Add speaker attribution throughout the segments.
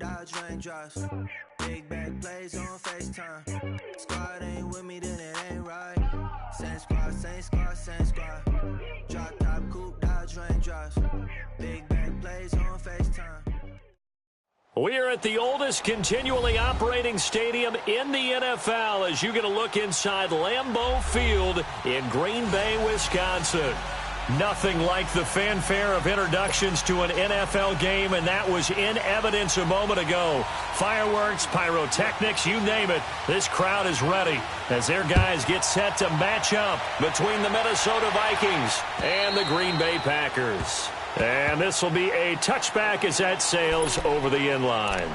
Speaker 1: dodge raindrops. Big back plays on FaceTime. Squad ain't with me, then it ain't right. Same squad, same squad, same squad. Drop top, coupe, dodge raindrops. Big back plays on FaceTime.
Speaker 2: We're at the oldest continually operating stadium in the NFL as you get a look inside Lambeau Field in Green Bay, Wisconsin. Nothing like the fanfare of introductions to an NFL game, and that was in evidence a moment ago. Fireworks, pyrotechnics, you name it. This crowd is ready as their guys get set to match up between the Minnesota Vikings and the Green Bay Packers. And this will be a touchback as that sails over the end line.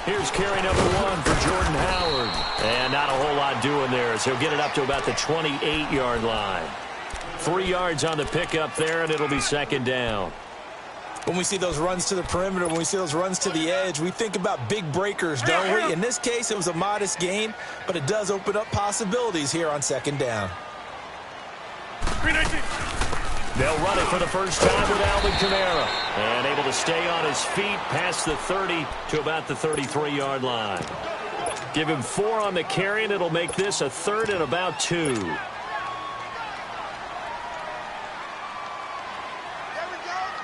Speaker 2: Here's carry number 1 for Jordan Howard. And not a whole lot doing there as he'll get it up to about the 28-yard line. 3 yards on the pickup there, and it'll be second down.
Speaker 3: When we see those runs to the perimeter, when we see those runs to the edge, we think about big breakers, don't we? In this case, it was a modest gain, but it does open up possibilities here on second down.
Speaker 2: They'll run it for the first time with Alvin Kamara. And able to stay on his feet past the 30 to about the 33-yard line. Give him 4 on the carry, and it'll make this a third and about 2.
Speaker 4: There we go.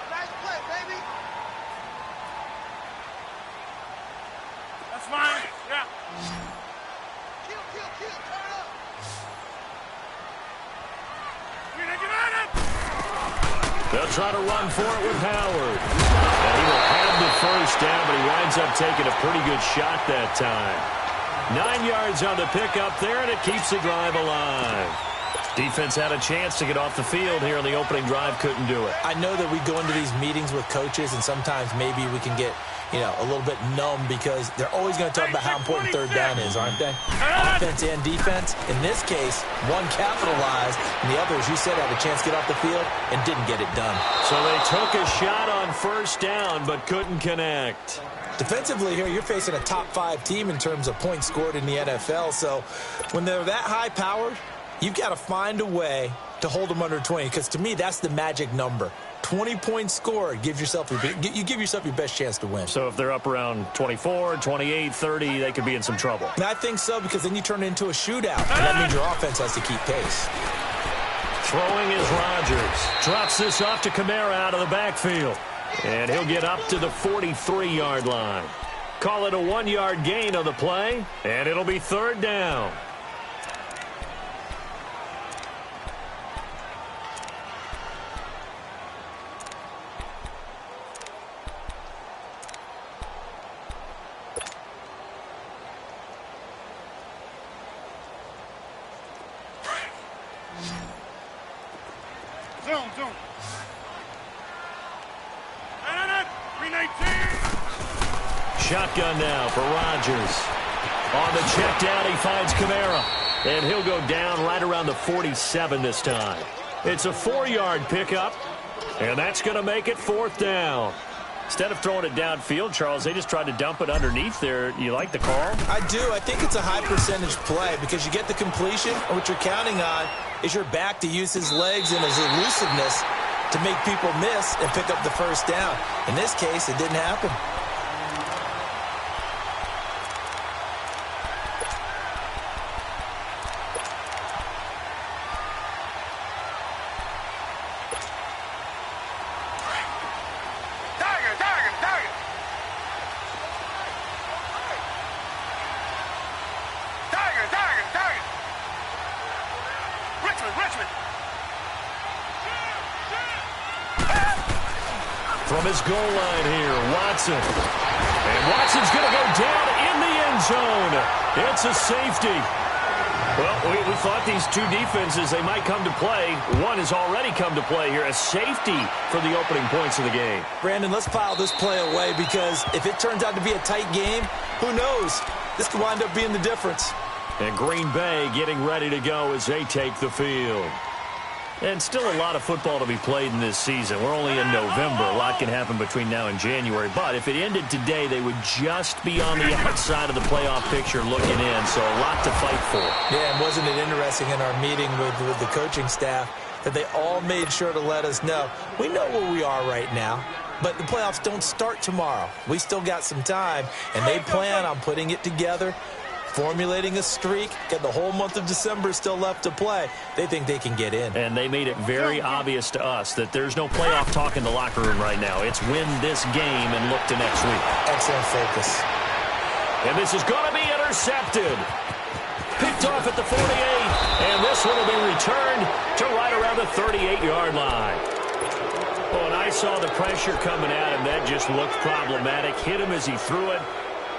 Speaker 4: Nice play, baby. That's fine. Yeah. Kill. Turn up. We're going to get on it.
Speaker 2: They'll try to run for it with Howard. And he will have the first down, but he winds up taking a pretty good shot that time. 9 yards on the pickup there, and it keeps the drive alive. Defense had a chance to get off the field here in the opening drive, couldn't do it.
Speaker 3: I know that we go into these meetings with coaches, and sometimes maybe we can get, a little bit numb because they're always going to talk about how important third down is, aren't they? Offense and defense. In this case, one capitalized, and the other, as you said, had a chance to get off the field and didn't get it done.
Speaker 2: So they took a shot on first down but couldn't connect.
Speaker 3: Defensively here, you're facing a top-5 team in terms of points scored in the NFL, so when they're that high-powered, you've got to find a way to hold them under 20, because to me, that's the magic number. 20 points scored, you give yourself your best chance to win.
Speaker 2: So if they're up around 24, 28, 30, they could be in some trouble.
Speaker 3: And I think so, because then you turn it into a shootout, and that means your offense has to keep pace.
Speaker 2: Throwing is Rodgers. Drops this off to Kamara out of the backfield. And he'll get up to the 43-yard line. Call it a 1-yard gain on the play, and it'll be third down.
Speaker 4: Zoom.
Speaker 2: Shotgun now for Rodgers. On the check down, he finds Kamara. And he'll go down right around the 47 this time. It's a 4-yard pickup, and that's going to make it fourth down. Instead of throwing it downfield, Charles, they just tried to dump it underneath there. You like the call?
Speaker 3: I do. I think it's a high-percentage play because you get the completion, and what you're counting on is your back to use his legs and his elusiveness to make people miss and pick up the first down. In this case, it didn't happen.
Speaker 2: From his goal line here, Watson. And Watson's going to go down in the end zone. It's a safety. Well, we thought these two defenses, they might come to play. One has already come to play here, a safety for the opening points of the game.
Speaker 3: Brandon, let's pile this play away because if it turns out to be a tight game, who knows? This could wind up being the difference.
Speaker 2: And Green Bay getting ready to go as they take the field. And still a lot of football to be played in this season. We're only in November. A lot can happen between now and January. But if it ended today, they would just be on the outside of the playoff picture looking in. So a lot to fight for.
Speaker 3: Yeah, and wasn't it interesting in our meeting with the coaching staff that they all made sure to let us know, we know where we are right now, but the playoffs don't start tomorrow. We still got some time, and they plan on putting it together, formulating a streak, got the whole month of December still left to play. They think they can get in.
Speaker 2: And they made it very obvious to us that there's no playoff talk in the locker room right now. It's win this game and look to next week.
Speaker 3: Excellent focus.
Speaker 2: And this is going to be intercepted. Picked off at the 48, and this one will be returned to right around the 38-yard line. Oh, and I saw the pressure coming at him. That just looked problematic. Hit him as he threw it.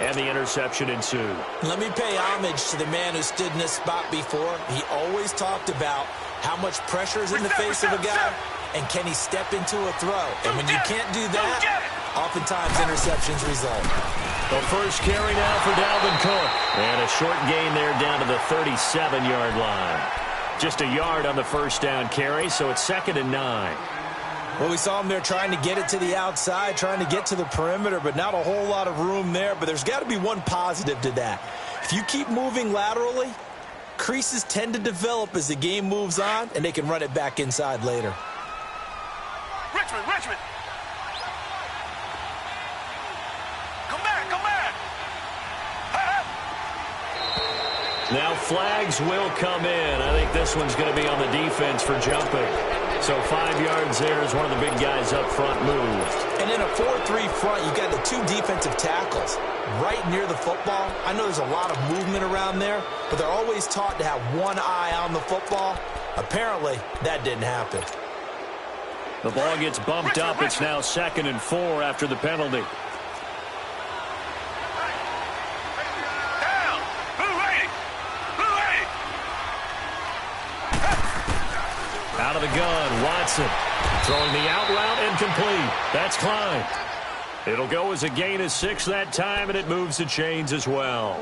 Speaker 2: And the interception ensued.
Speaker 3: Let me pay homage to the man who stood in this spot before. He always talked about how much pressure is in the face of a guy, and can he step into a throw. And when you can't do that, oftentimes interceptions result.
Speaker 2: The first carry now for Dalvin Cook. And a short gain there down to the 37-yard line. Just a yard on the first down carry, so it's 2nd and 9.
Speaker 3: Well, we saw him there trying to get it to the outside, trying to get to the perimeter, but not a whole lot of room there. But there's got to be one positive to that. If you keep moving laterally, creases tend to develop as the game moves on, and they can run it back inside later.
Speaker 4: Richmond! Come back!
Speaker 2: Now flags will come in. I think this one's going to be on the defense for jumping. So 5 yards there as one of the big guys up front moved.
Speaker 3: And in a 4-3 front, you've got the 2 defensive tackles right near the football. I know there's a lot of movement around there, but they're always taught to have one eye on the football. Apparently, that didn't happen.
Speaker 2: The ball gets bumped up. It's now 2nd and 4 after the penalty. Out of the gun, Watson throwing the out route incomplete. That's Klein. It'll go as a gain of 6 that time, and it moves the chains as well.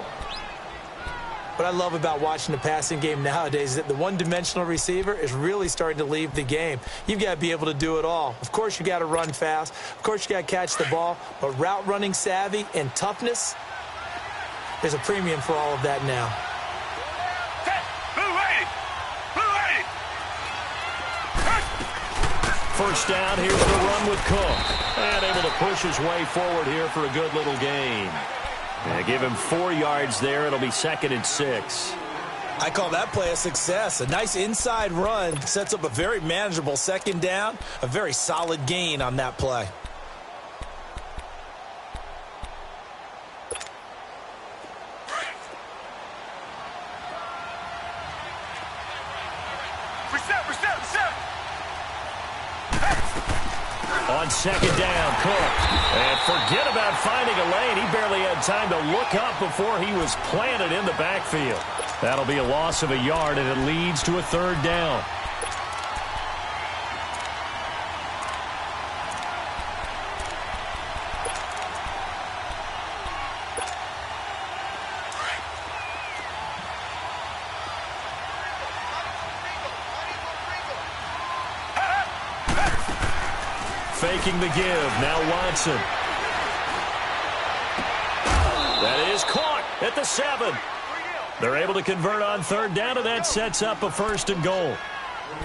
Speaker 3: What I love about watching the passing game nowadays is that the one-dimensional receiver is really starting to leave the game. You've got to be able to do it all. Of course, you got to run fast. Of course, you got to catch the ball. But route running savvy and toughness, there's a premium for all of that now.
Speaker 2: First down, here's the run with Cook. And able to push his way forward here for a good little gain. And give him 4 yards there. It'll be 2nd and 6.
Speaker 3: I call that play a success. A nice inside run sets up a very manageable 2nd down. A very solid gain on that play.
Speaker 2: On 2nd down, Cook. And forget about finding a lane. He barely had time to look up before he was planted in the backfield. That'll be a loss of a yard, and it leads to a 3rd down. Faking the give. Now Watson. That is caught at the 7. They're able to convert on 3rd down, and that sets up a 1st and goal.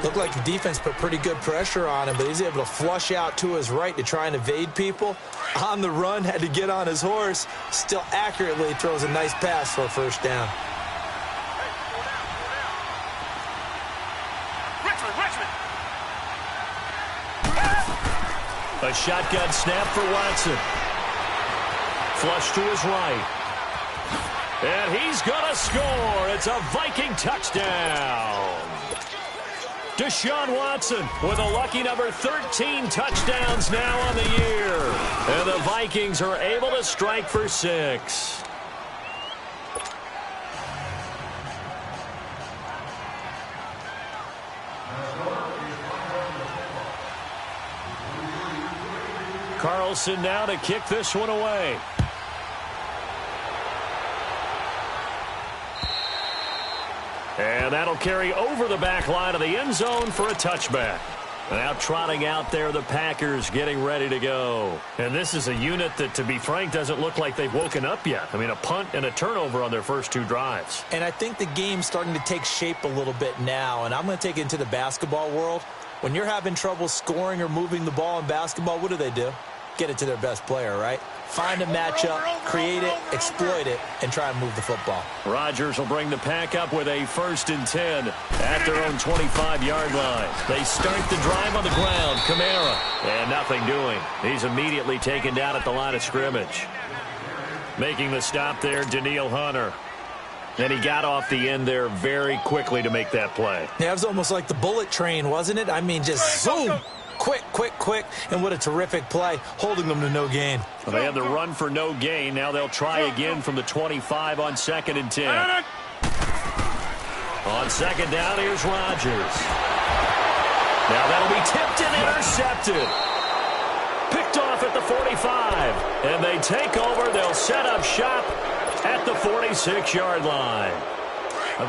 Speaker 3: Looked like the defense put pretty good pressure on him, but he's able to flush out to his right to try and evade people. On the run, had to get on his horse. Still accurately throws a nice pass for a 1st down.
Speaker 2: A shotgun snap for Watson. Flush to his right. And he's going to score. It's a Viking touchdown. Deshaun Watson with a lucky number 13 touchdowns now on the year. And the Vikings are able to strike for 6. Carlson now to kick this one away. And that'll carry over the back line of the end zone for a touchback. Now trotting out there, the Packers getting ready to go. And this is a unit that, to be frank, doesn't look like they've woken up yet. I mean, a punt and a turnover on their first 2 drives.
Speaker 3: And I think the game's starting to take shape a little bit now. And I'm going to take it into the basketball world. When you're having trouble scoring or moving the ball in basketball, what do? Get it to their best player, right? Find a matchup, create it, exploit it, and try and move the football.
Speaker 2: Rodgers will bring the pack up with a 1st and 10 at their own 25-yard line. They start the drive on the ground. Kamara, and nothing doing. He's immediately taken down at the line of scrimmage. Making the stop there, Danielle Hunter. And he got off the end there very quickly to make that play.
Speaker 3: Yeah, it was almost like the bullet train, wasn't it? I mean, just zoom. Quick, quick, quick, and what a terrific play, holding them to no gain.
Speaker 2: Well, they had the run for no gain. Now they'll try again from the 25 on 2nd and 10. On 2nd down, here's Rodgers. Now that'll be tipped and intercepted. Picked off at the 45. And they take over. They'll set up shop at the 46-yard line.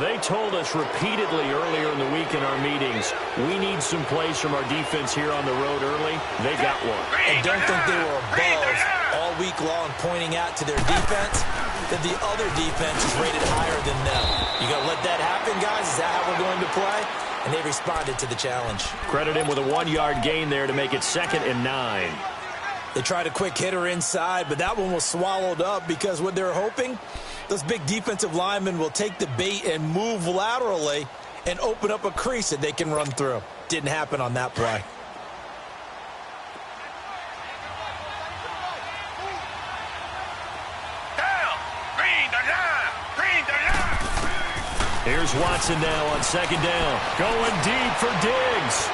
Speaker 2: They told us repeatedly earlier in the week in our meetings, we need some plays from our defense here on the road early. They got one.
Speaker 3: And don't think they were above all week long pointing out to their defense that the other defense is rated higher than them. You going to let that happen, guys? Is that how we're going to play? And they responded to the challenge.
Speaker 2: Credit him with a 1-yard gain there to make it 2nd and 9.
Speaker 3: They tried a quick hitter inside, but that one was swallowed up because what they're hoping, those big defensive linemen will take the bait and move laterally and open up a crease that they can run through. Didn't happen on that play.
Speaker 2: Here's Watson now on 2nd down. Going deep for Diggs.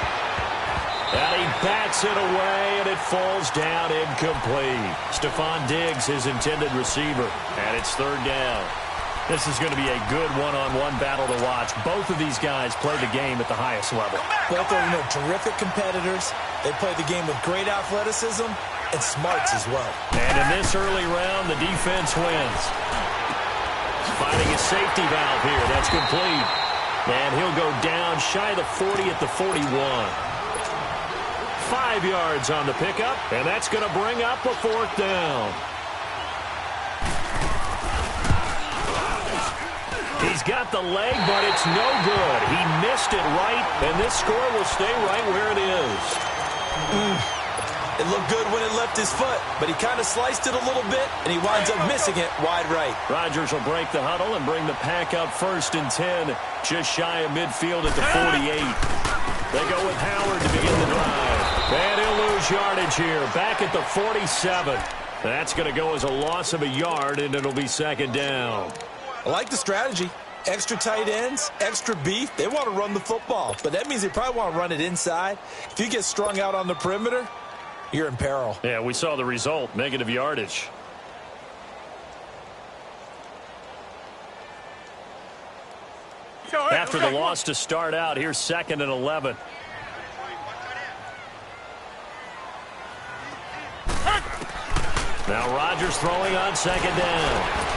Speaker 2: And he bats it away, and it falls down incomplete. Stephon Diggs, his intended receiver, and it's 3rd down. This is going to be a good one-on-one battle to watch. Both of these guys play the game at the highest level.
Speaker 3: Both of them are terrific competitors. They play the game with great athleticism and smarts as well.
Speaker 2: And in this early round, the defense wins. Finding a safety valve here. That's complete. And he'll go down shy of the 40 at the 41. 5 yards on the pickup, and that's going to bring up a 4th down. He's got the leg, but it's no good. He missed it right, and this score will stay right where it is.
Speaker 3: It looked good when it left his foot, but he kind of sliced it a little bit, and he winds up missing it wide right.
Speaker 2: Rodgers will break the huddle and bring the pack up 1st and 10, just shy of midfield at the 48. They go with Howard to begin the drive. And he'll lose yardage here, back at the 47. That's going to go as a loss of a yard, and it'll be 2nd down.
Speaker 3: I like the strategy. Extra tight ends, extra beef. They want to run the football, but that means they probably want to run it inside. If you get strung out on the perimeter, you're in peril.
Speaker 2: Yeah, we saw the result, negative yardage. After the loss to start out, here's 2nd and 11. Now Rodgers throwing on 2nd down.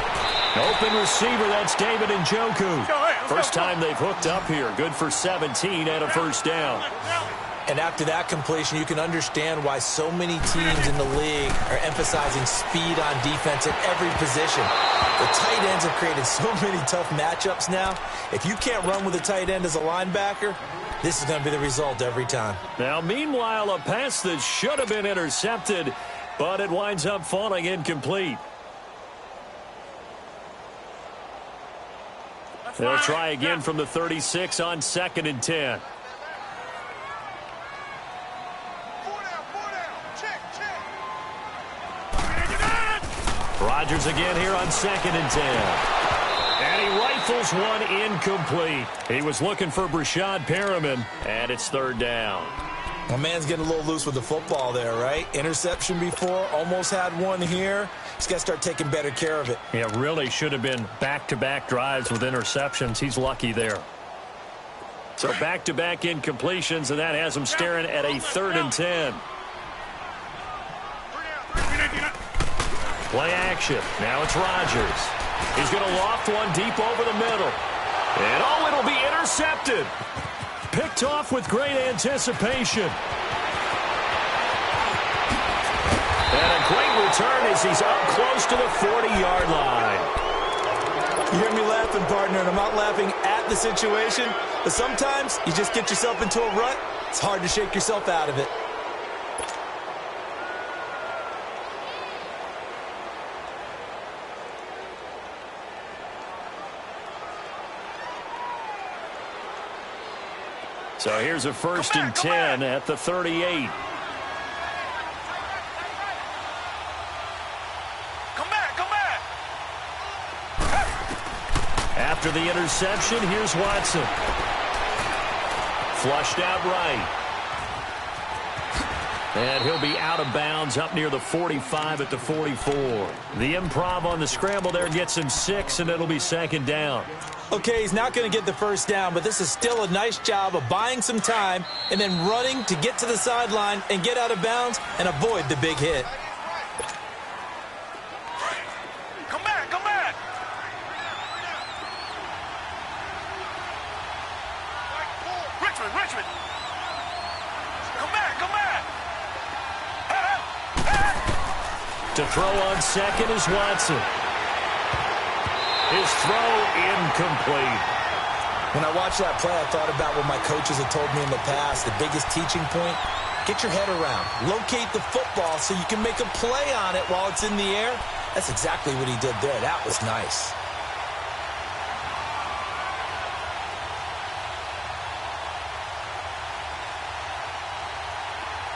Speaker 2: Open receiver, that's David Njoku. First time they've hooked up here. Good for 17 and a 1st down.
Speaker 3: And after that completion, you can understand why so many teams in the league are emphasizing speed on defense at every position. The tight ends have created so many tough matchups now. If you can't run with a tight end as a linebacker, this is going to be the result every time.
Speaker 2: Now, meanwhile, a pass that should have been intercepted, but it winds up falling incomplete. They'll try again from the 36 on 2nd and 10. Rodgers again here on 2nd and 10. And he rifles one incomplete. He was looking for Brashad Perriman, and it's 3rd down.
Speaker 3: My man's getting a little loose with the football there, right? Interception before, almost had one here. He's got to start taking better care of it.
Speaker 2: Yeah, really should have been back-to-back drives with interceptions. He's lucky there. So back-to-back incompletions, and that has him staring at a 3rd and 10. Play action. Now it's Rodgers. He's going to loft one deep over the middle. And it'll be intercepted. Picked off with great anticipation. And a great return as he's up close to the 40-yard line.
Speaker 3: You hear me laughing, partner, and I'm not laughing at the situation, but sometimes you just get yourself into a rut. It's hard to shake yourself out of it.
Speaker 2: So here's a 1st and 10 at the 38. After the interception, here's Watson. Flushed out right. And he'll be out of bounds up near the 45 at the 44. The improv on the scramble there gets him 6, and it'll be 2nd down.
Speaker 3: Okay, he's not going to get the 1st down, but this is still a nice job of buying some time and then running to get to the sideline and get out of bounds and avoid the big hit.
Speaker 4: Come back. Richmond. Come back.
Speaker 2: To throw on 2nd is Watson. His throw incomplete.
Speaker 3: When I watched that play, I thought about what my coaches had told me in the past. The biggest teaching point, get your head around. Locate the football so you can make a play on it while it's in the air. That's exactly what he did there. That was nice.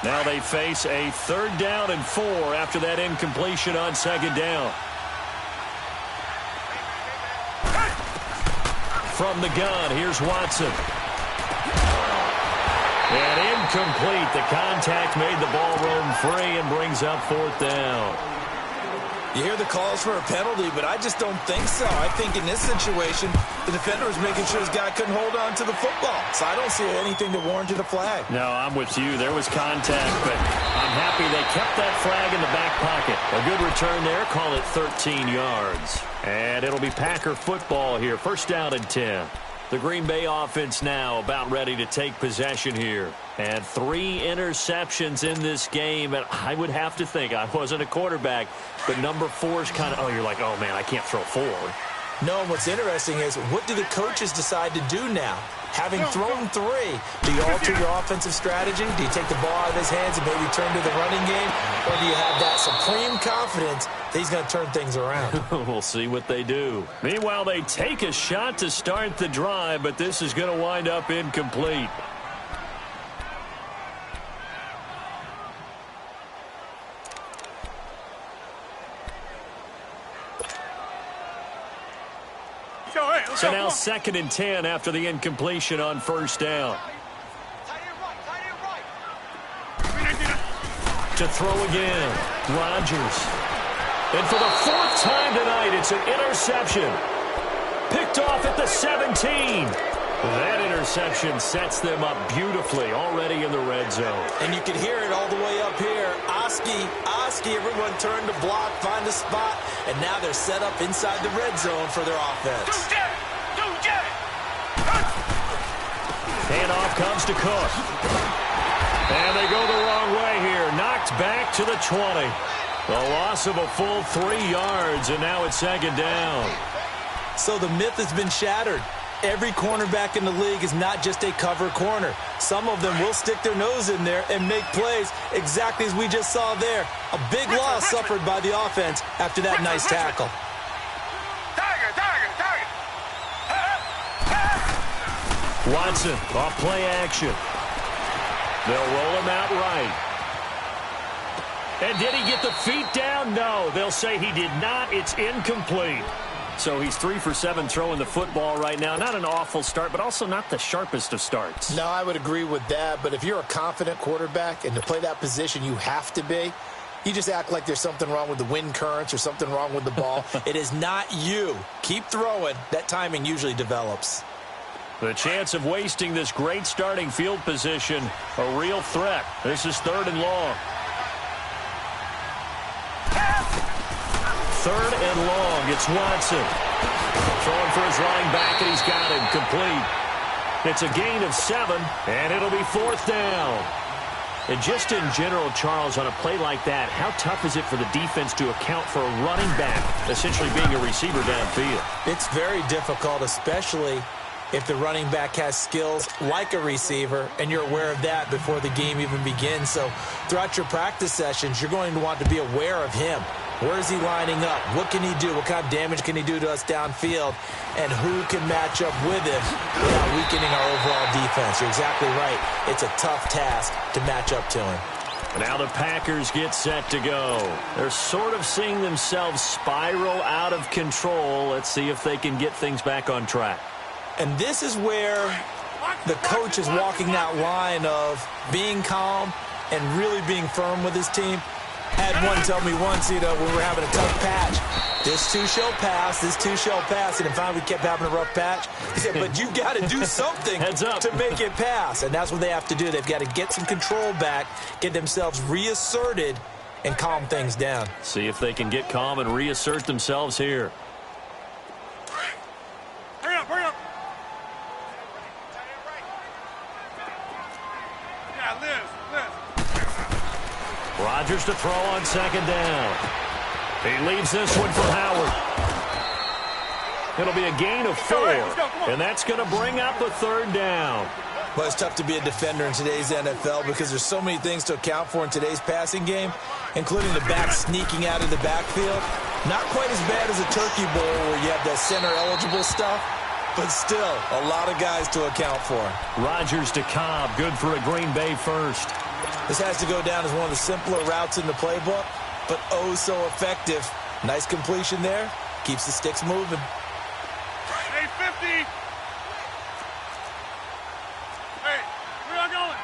Speaker 2: Now they face a 3rd down and 4 after that incompletion on 2nd down. From the gun, here's Watson. And incomplete. The contact made the ball roam free and brings up 4th down.
Speaker 3: You hear the calls for a penalty, but I just don't think so. I think in this situation, the defender was making sure his guy couldn't hold on to the football. So I don't see anything that warranted a flag.
Speaker 2: No, I'm with you. There was contact, but I'm happy they kept that flag in the back pocket. A good return there. Call it 13 yards. And it'll be Packer football here. 1st down and 10. The Green Bay offense now about ready to take possession here. And 3 interceptions in this game. And I would have to think, I wasn't a quarterback, but number 4 is kind of, you're like, oh, man, I can't throw 4.
Speaker 3: No, and what's interesting is, what do the coaches decide to do now? Having thrown 3, do you alter your offensive strategy? Do you take the ball out of his hands and maybe turn to the running game? Or do you have that supreme confidence that he's going to turn things around?
Speaker 2: We'll see what they do. Meanwhile, they take a shot to start the drive, but this is going to wind up incomplete. So now 2nd and 10 after the incompletion on 1st down. To throw again, Rodgers. And for the 4th time tonight, it's an interception. Picked off at the 17. That interception sets them up beautifully already in the red zone.
Speaker 3: And you can hear it all the way up here. Oski, everyone turned to block, find a spot, and now they're set up inside the red zone for their offense.
Speaker 2: Handoff comes to Cook. And they go the wrong way here. Knocked back to the 20. The loss of a full 3 yards, and now it's 2nd down.
Speaker 3: So the myth has been shattered. Every cornerback in the league is not just a cover corner. Some of them will stick their nose in there and make plays exactly as we just saw there. A big loss suffered by the offense after that nice tackle.
Speaker 2: Watson off play action. They'll roll him out right. And did he get the feet down? No, they'll say he did not. It's incomplete. So he's 3 for 7 throwing the football right now. Not an awful start, but also not the sharpest of starts.
Speaker 5: No, I would agree with that. But if you're a confident quarterback and to play that position you have to be, you just act like there's something wrong with the wind currents or something wrong with the ball.
Speaker 3: It is not you. Keep throwing. That timing usually develops.
Speaker 2: The chance of wasting this great starting field position, a real threat. This is 3rd and long. 3rd and long. It's Watson. Throwing for his running back, and he's got him complete. It's a gain of 7, and it'll be 4th down. And just in general, Charles, on a play like that, how tough is it for the defense to account for a running back essentially being a receiver downfield?
Speaker 3: It's very difficult, especially if the running back has skills like a receiver, and you're aware of that before the game even begins. So throughout your practice sessions, you're going to want to be aware of him. Where is he lining up? What can he do? What kind of damage can he do to us downfield? And who can match up with him without weakening our overall defense? You're exactly right. It's a tough task to match up to him.
Speaker 2: Now the Packers get set to go. They're sort of seeing themselves spiral out of control. Let's see if they can get things back on track.
Speaker 3: And this is where the coach is walking that line of being calm and really being firm with his team. Had one tell me once, when we were having a tough patch, this too shall pass, this too shall pass. And finally we kept having a rough patch. He said, but you got to do something to make it pass. And that's what they have to do. They've got to get some control back, get themselves reasserted, and calm things down.
Speaker 2: See if they can get calm and reassert themselves here.
Speaker 4: Hurry up, hurry up. Yeah, Liz.
Speaker 2: Rodgers to throw on 2nd down. He leaves this one for Howard. It'll be a gain of 4, and that's going to bring up a 3rd down.
Speaker 3: Well, it's tough to be a defender in today's NFL because there's so many things to account for in today's passing game, including the back sneaking out of the backfield. Not quite as bad as a turkey bowl where you have that center-eligible stuff, but still a lot of guys to account for.
Speaker 2: Rodgers to Cobb, good for a Green Bay first.
Speaker 3: This has to go down as one of the simpler routes in the playbook, but oh so effective. Nice completion there. Keeps the sticks moving.
Speaker 4: 850. Hey, where y'all going?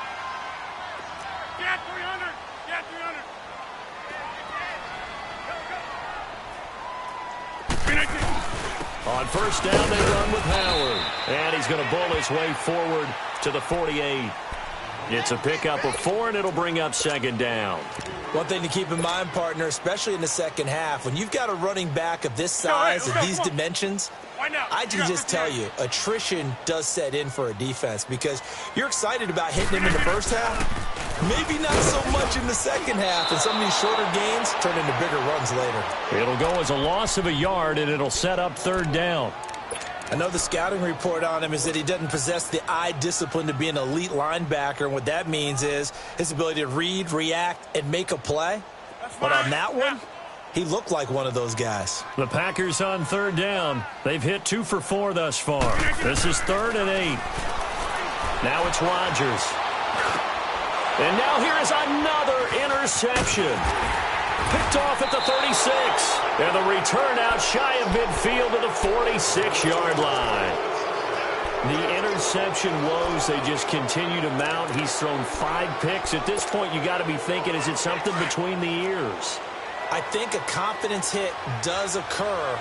Speaker 4: Get 300. Get 300.
Speaker 2: On 1st down, they run with Howard. And he's going to bull his way forward to the 48. It's a pickup of 4, and it'll bring up 2nd down.
Speaker 3: One thing to keep in mind, partner, especially in the second half, when you've got a running back of this size and these dimensions, I can just tell you, attrition does set in for a defense because you're excited about hitting him in the first half, maybe not so much in the second half, and some of these shorter gains turn into bigger runs later.
Speaker 2: It'll go as a loss of a yard, and it'll set up 3rd down.
Speaker 3: I know the scouting report on him is that he doesn't possess the eye discipline to be an elite linebacker, and what that means is his ability to read, react, and make a play. But on that one, he looked like one of those guys.
Speaker 2: The Packers on 3rd down. They've hit 2 for 4 thus far. This is 3rd and 8. Now it's Rodgers. And now here is another interception. Picked off at the 36. And the return out shy of midfield to the 46-yard line. The interception woes, they just continue to mount. He's thrown 5 picks. At this point, you got to be thinking, is it something between the ears?
Speaker 3: I think a confidence hit does occur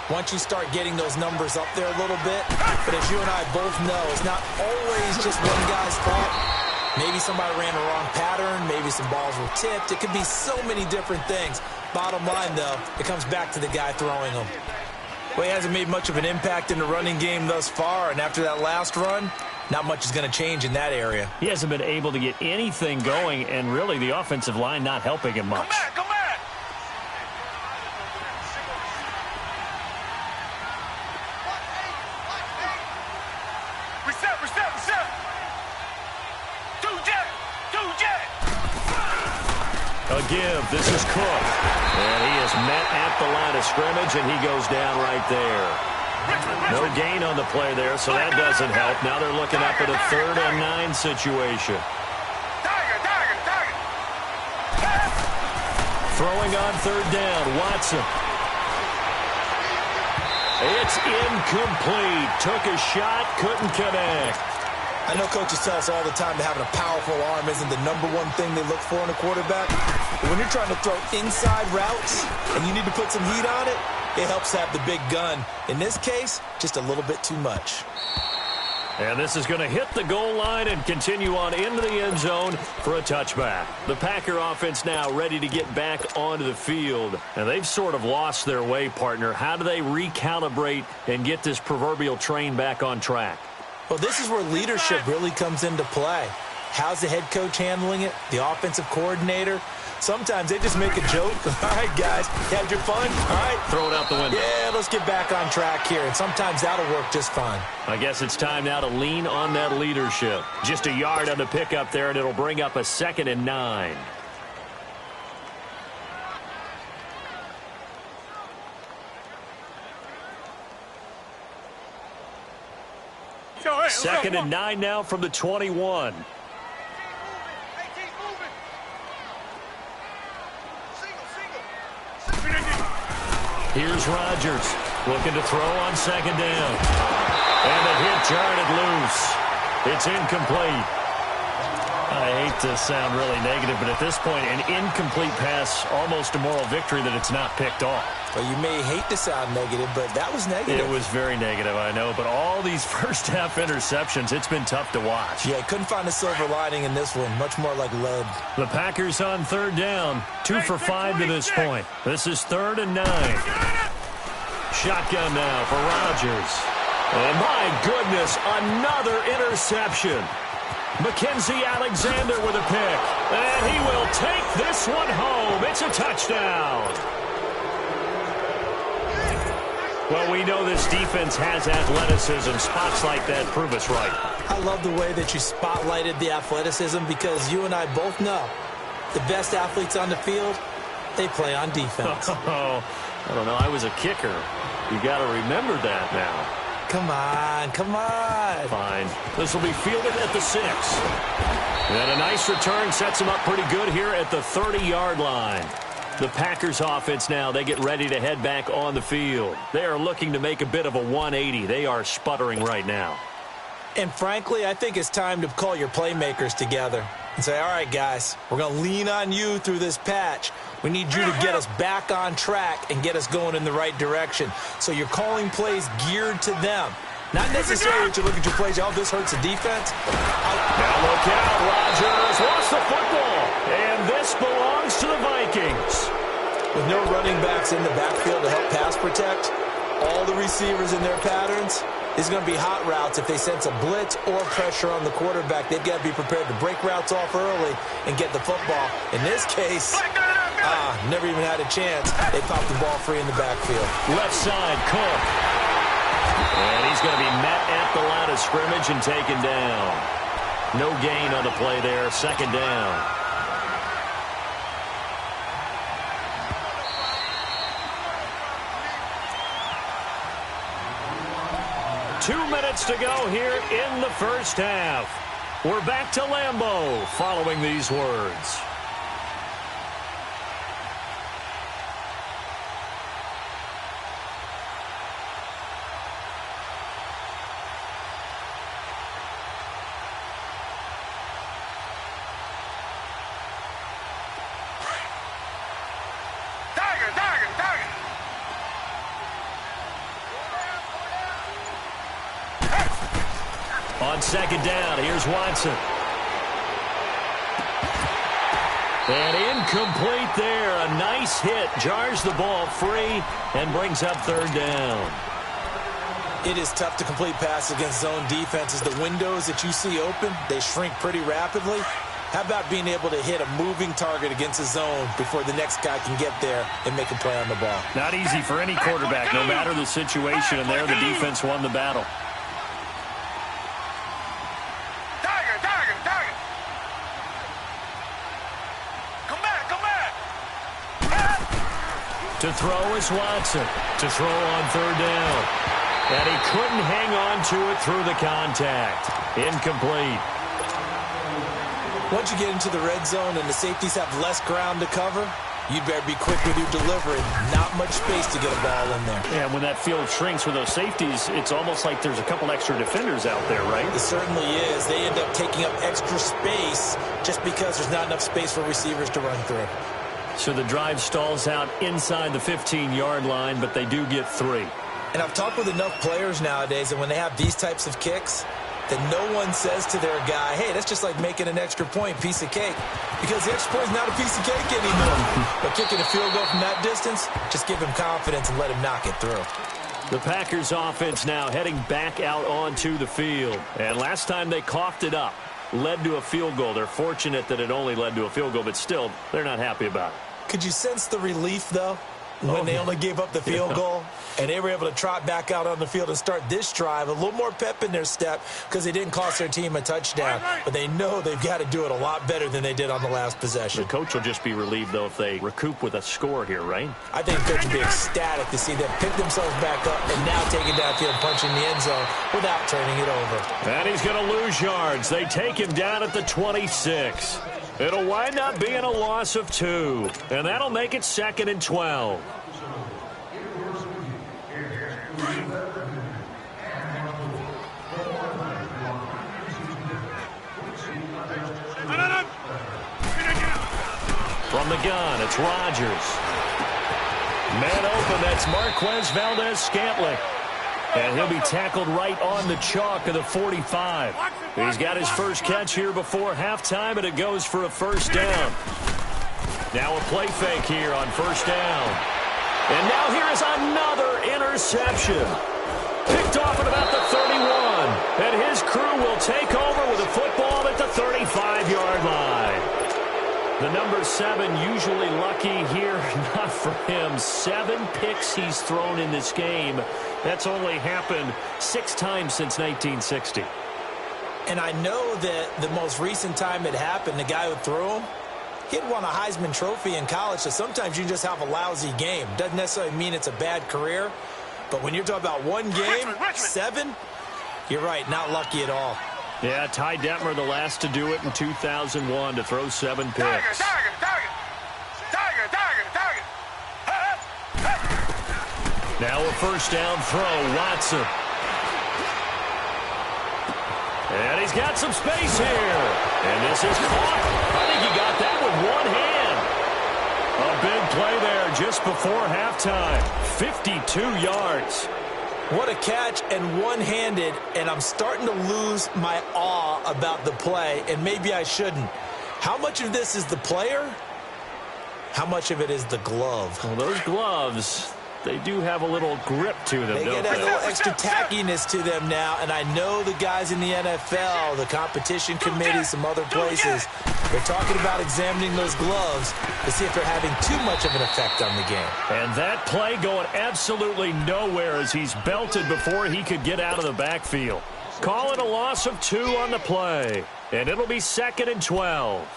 Speaker 3: once you start getting those numbers up there a little bit. But as you and I both know, it's not always just one guy's fault. Maybe somebody ran a wrong pattern. Maybe some balls were tipped. It could be so many different things. Bottom line, though, it comes back to the guy throwing them. Well, he hasn't made much of an impact in the running game thus far, and after that last run, not much is going to change in that area.
Speaker 2: He hasn't been able to get anything going, and really the offensive line not helping him much.
Speaker 4: Come back. Reset. 2 jet.
Speaker 2: A give. This is Cook. And he is met at the line of scrimmage, and he goes down right there. No gain on the play there, so that doesn't help. Now they're looking up at a 3rd and 9 situation. Throwing on 3rd down, Watson. It's incomplete. Took a shot, couldn't connect.
Speaker 3: I know coaches tell us all the time that having a powerful arm isn't the #1 thing they look for in a quarterback. But when you're trying to throw inside routes and you need to put some heat on it, it helps have the big gun. In this case, just a little bit too much.
Speaker 2: And this is going to hit the goal line and continue on into the end zone for a touchback. The Packer offense now ready to get back onto the field. And they've sort of lost their way, partner. How do they recalibrate and get this proverbial train back on track?
Speaker 3: Well, this is where leadership really comes into play. How's the head coach handling it? The offensive coordinator? Sometimes they just make a joke. All right, guys, you had your fun? All right.
Speaker 2: Throw it out the window.
Speaker 3: Yeah, let's get back on track here. And sometimes that'll work just fine.
Speaker 2: I guess it's time now to lean on that leadership. Just a yard on the pickup there, and it'll bring up a 2nd and 9. Second and 9 now from the 21. Here's Rodgers looking to throw on 2nd down. And the hit jarred loose. It's incomplete. I hate to sound really negative, but at this point, an incomplete pass, almost a moral victory that it's not picked off.
Speaker 3: Well, you may hate to sound negative, but that was negative.
Speaker 2: It was very negative, I know. But all these first-half interceptions, it's been tough to watch.
Speaker 3: Yeah, couldn't find a silver lining in this one. Much more like lead.
Speaker 2: The Packers on 3rd down. 2 for 5 to this point. This is 3rd and 9. Shotgun now for Rodgers. And my goodness, another interception. Mackenzie Alexander with a pick. And he will take this one home. It's a touchdown. Well, we know this defense has athleticism. Spots like that prove us right.
Speaker 3: I love the way that you spotlighted the athleticism because you and I both know the best athletes on the field, they play on defense.
Speaker 2: Oh, I don't know. I was a kicker. You got to remember that now.
Speaker 3: Come on, come on.
Speaker 2: Fine. This will be fielded at the 6. And a nice return sets him up pretty good here at the 30-yard line. The Packers offense now, they get ready to head back on the field. They are looking to make a bit of a 180. They are sputtering right now.
Speaker 3: And frankly, I think it's time to call your playmakers together and say, all right, guys, we're going to lean on you through this patch. We need you to get us back on track and get us going in the right direction. So you're calling plays geared to them. Not necessarily that you look at your plays, oh, this hurts the defense.
Speaker 2: Now look out, Rodgers lost the football. And this belongs to the Vikings.
Speaker 3: With no running backs in the backfield to help pass protect, all the receivers in their patterns, it's going to be hot routes. If they sense a blitz or pressure on the quarterback, they've got to be prepared to break routes off early and get the football. In this case, never even had a chance. They popped the ball free in the backfield.
Speaker 2: Left side, Cook. And he's going to be met at the line of scrimmage and taken down. No gain on the play there. 2nd down. Two minutes to go here in the first half. We're back to Lambeau following these words. On 2nd down, here's Watson. And incomplete there. A nice hit. Jars the ball free and brings up 3rd down.
Speaker 3: It is tough to complete passes against zone defenses. The windows that you see open, they shrink pretty rapidly. How about being able to hit a moving target against a zone before the next guy can get there and make a play on the ball?
Speaker 2: Not easy for any quarterback, no matter the situation, and there the defense won the battle. To throw is Watson. To throw on 3rd down. And he couldn't hang on to it through the contact. Incomplete.
Speaker 3: Once you get into the red zone and the safeties have less ground to cover, you'd better be quick with your delivery. Not much space to get a ball in there.
Speaker 2: Yeah, when that field shrinks with those safeties, it's almost like there's a couple extra defenders out there, right?
Speaker 3: It certainly is. They end up taking up extra space just because there's not enough space for receivers to run through.
Speaker 2: So the drive stalls out inside the 15-yard line, but they do get 3.
Speaker 3: And I've talked with enough players nowadays, and when they have these types of kicks, that no one says to their guy, hey, that's just like making an extra point, piece of cake. Because the extra point is not a piece of cake anymore. But kicking a field goal from that distance, just give him confidence and let him knock it through.
Speaker 2: The Packers offense now heading back out onto the field. And last time they coughed it up, led to a field goal. They're fortunate that it only led to a field goal, but still, they're not happy about it.
Speaker 3: Could you sense the relief, though, when they only gave up the field goal? And they were able to trot back out on the field and start this drive. A little more pep in their step because they didn't cost their team a touchdown. But they know they've got to do it a lot better than they did on the last possession.
Speaker 2: The coach will just be relieved, though, if they recoup with a score here, right?
Speaker 3: I think the coach will be ecstatic to see them pick themselves back up and now take it downfield and punch in the end zone without turning it over.
Speaker 2: And he's going to lose yards. They take him down at the 26. It'll wind up being a loss of 2. And that'll make it 2nd and 12. From the gun, it's Rodgers. Man open, that's Marquez Valdez-Scantling. And he'll be tackled right on the chalk of the 45. He's got his first catch here before halftime, and it goes for a first down. Now a play fake here on first down. And now here is another interception. Picked off at about the 31. And his crew will take over with a football at the 35-yard line. The number 7 usually lucky here, not for him. 7 picks he's thrown in this game. That's only happened 6 times since 1960.
Speaker 3: And I know that the most recent time it happened, the guy who threw him, he had won a Heisman Trophy in college, so sometimes you just have a lousy game. Doesn't necessarily mean it's a bad career, but when you're talking about one game, 7, you're right, not lucky at all.
Speaker 2: Yeah, Ty Detmer, the last to do it in 2001, to throw 7 picks. Now a first down throw, Watson. And he's got some space here. And this is caught. I think he got that with one hand. A big play there just before halftime. 52 yards.
Speaker 3: What a catch, and one-handed, and I'm starting to lose my awe about the play, and maybe I shouldn't. How much of this is the player? How much of it is the glove?
Speaker 2: Well, those gloves, they do have a little grip to them,
Speaker 3: they
Speaker 2: don't
Speaker 3: get a
Speaker 2: they?
Speaker 3: little extra tackiness to them now, and I know the guys in the NFL, the competition committee, some other places, they're talking about examining those gloves to see if they're having too much of an effect on the game.
Speaker 2: And that play going absolutely nowhere as he's belted before he could get out of the backfield. Call it a loss of 2 on the play, and it'll be 2nd and 12.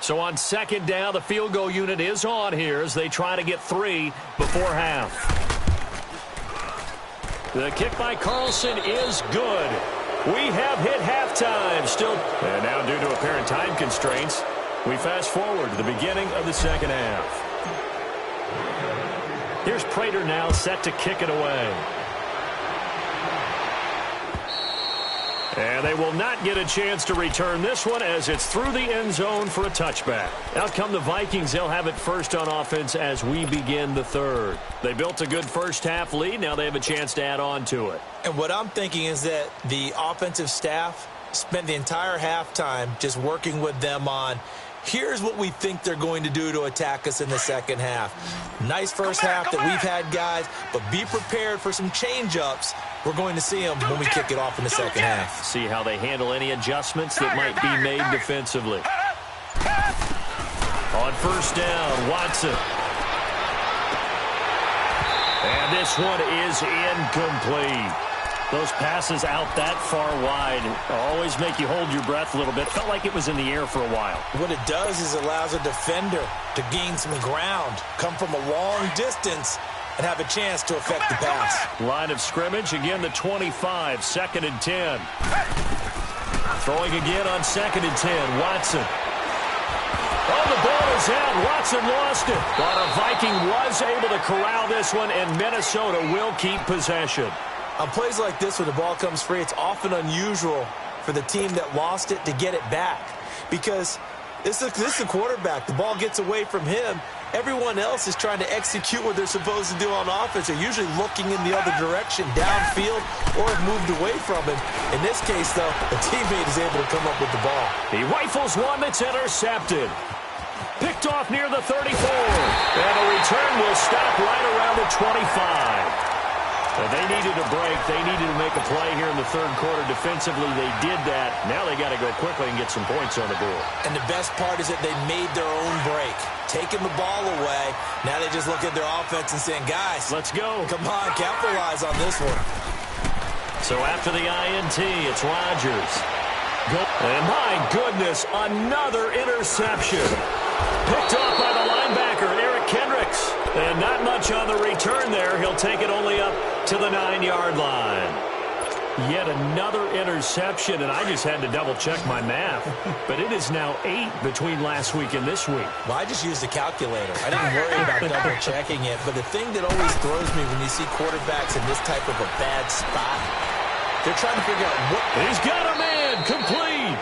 Speaker 2: So on 2nd down, the field goal unit is on here as they try to get 3 before half. The kick by Carlson is good. We have hit halftime still. And now due to apparent time constraints, we fast forward to the beginning of the second half. Here's Prater now set to kick it away. And they will not get a chance to return this one as it's through the end zone for a touchback. Out come the Vikings. They'll have it first on offense as we begin the third. They built a good first half lead. Now they have a chance to add on to it.
Speaker 3: And what I'm thinking is that the offensive staff spent the entire halftime just working with them on, here's what we think they're going to do to attack us in the second half. Nice first half that we've had, guys, but be prepared for some change-ups. We're going to see them when we kick it off in the second half.
Speaker 2: See how they handle any adjustments that might be made defensively. On first down, Watson. And this one is incomplete. Those passes out that far wide always make you hold your breath a little bit. Felt like it was in the air for a while.
Speaker 3: What it does is it allows a defender to gain some ground, come from a long distance, and have a chance to affect the pass.
Speaker 2: Line of scrimmage, again the 25, 2nd and 10. Throwing again on 2nd and 10, Watson. Oh, the ball is out. Watson lost it. But a Viking was able to corral this one, and Minnesota will keep possession.
Speaker 3: On plays like this, when the ball comes free, it's often unusual for the team that lost it to get it back. Because this is a quarterback. The ball gets away from him, Everyone else is trying to execute what they're supposed to do on offense. They're usually looking in the other direction, downfield, or have moved away from him. In this case, though, a teammate is able to come up with the ball.
Speaker 2: He rifles one that's intercepted. Picked off near the 34. And a return will stop right around the 25. They needed a break. They needed to make a play here in the third quarter. Defensively, they did that. Now they got to go quickly and get some points on the board.
Speaker 3: And the best part is that they made their own break. Taking the ball away. Now they just look at their offense and saying, guys,
Speaker 2: let's go.
Speaker 3: Come on, capitalize on this one.
Speaker 2: So after the INT, it's Rodgers. And my goodness, another interception. Picked off by the linebacker, Eric Kendricks. And not much on the return there. He'll take it only up to the 9-yard line. Yet another interception, and I just had to double-check my math. But it is now 8 between last week and this week.
Speaker 3: Well, I just used a calculator. I didn't worry about double-checking it. But the thing that always throws me when you see quarterbacks in this type of a bad spot, they're trying to figure out what...
Speaker 2: He's got a man, complete.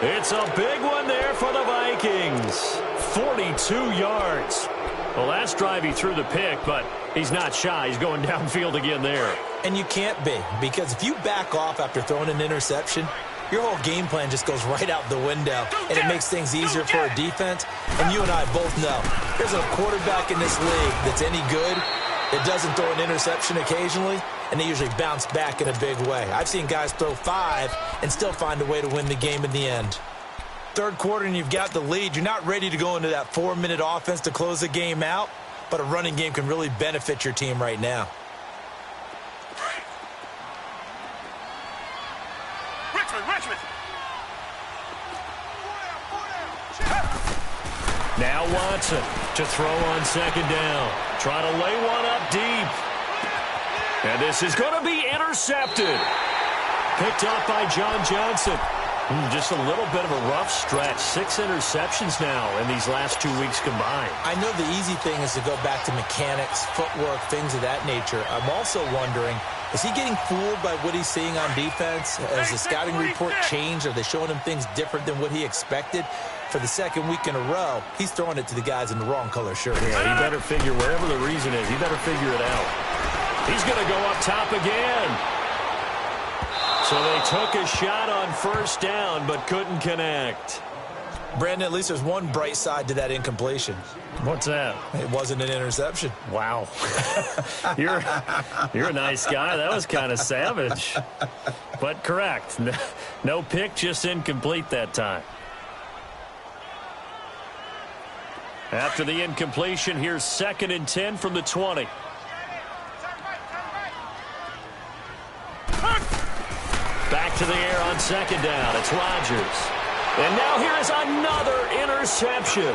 Speaker 2: It's a big one there for the Vikings. 42 yards. Well, last drive he threw the pick, but he's not shy. He's going downfield again there.
Speaker 3: And you can't be, because if you back off after throwing an interception, your whole game plan just goes right out the window, and it makes things easier for a defense. And you and I both know, there's a quarterback in this league that's any good that doesn't throw an interception occasionally, and they usually bounce back in a big way. I've seen guys throw 5 and still find a way to win the game in the end. Third quarter and you've got the lead. You're not ready to go into that 4-minute offense to close the game out, but a running game can really benefit your team right now.
Speaker 4: Richmond.
Speaker 2: Now Watson to throw on second down. Try to lay one up deep. And this is going to be intercepted. Picked up by John Johnson. Just a little bit of a rough stretch. 6 interceptions now in these last 2 weeks combined.
Speaker 3: I know the easy thing is to go back to mechanics, footwork, things of that nature. I'm also wondering, is he getting fooled by what he's seeing on defense? Has the scouting report changed? Are they showing him things different than what he expected? For the second week in a row, he's throwing it to the guys in the wrong color shirt.
Speaker 2: Yeah, he better figure, wherever the reason is, he better figure it out. He's going to go up top again. So they took a shot on first down, but couldn't connect.
Speaker 3: Brandon, at least there's one bright side to that incompletion.
Speaker 2: What's that?
Speaker 3: It wasn't an interception.
Speaker 2: Wow. You're a nice guy. That was kind of savage. But correct. No pick, just incomplete that time. After the incompletion, here's 2nd and 10 from the 20. Back to the air on second down. It's Rodgers. And now here is another interception.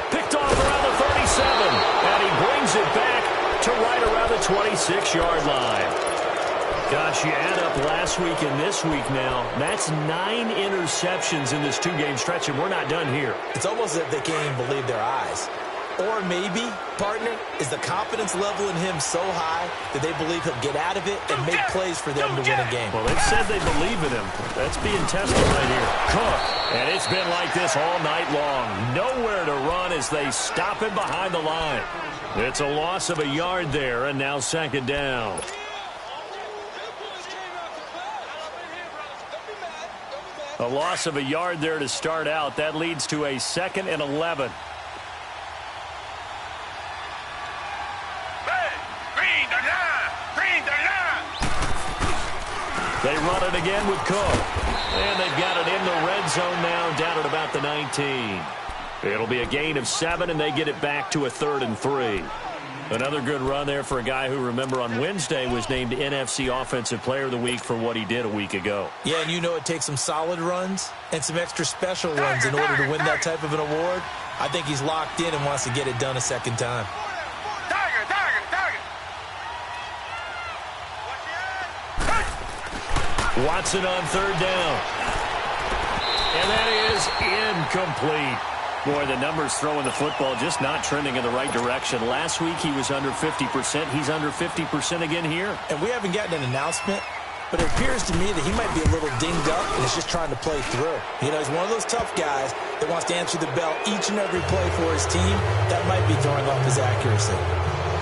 Speaker 2: Picked off around the 37. And he brings it back to right around the 26-yard line. Gosh, you add up last week and this week now. That's 9 interceptions in this 2-game stretch, and we're not done here.
Speaker 3: It's almost as if they can't even believe their eyes. Or maybe, partner, is the confidence level in him so high that they believe he'll get out of it and make plays for them to win a game.
Speaker 2: Well, they've said they believe in him. That's being tested right here. Cook. And it's been like this all night long. Nowhere to run as they stop him behind the line. It's a loss of a yard there, and now second down. A loss of a yard there to start out. That leads to a 2nd and 11. They run it again with Cook. And they've got it in the red zone now, down at about the 19. It'll be a gain of 7, and they get it back to a 3rd and 3. Another good run there for a guy who, remember, on Wednesday was named NFC Offensive Player of the Week for what he did a week ago.
Speaker 3: Yeah, and you know it takes some solid runs and some extra special runs in order to win that type of an award. I think he's locked in and wants to get it done a second time.
Speaker 2: Watson on third down. And that is incomplete. Boy, the numbers throwing the football just not trending in the right direction. Last week he was under 50%. He's under 50% again here.
Speaker 3: And we haven't gotten an announcement, but it appears to me that he might be a little dinged up and is just trying to play through. You know, he's one of those tough guys that wants to answer the bell each and every play for his team. That might be throwing off his accuracy.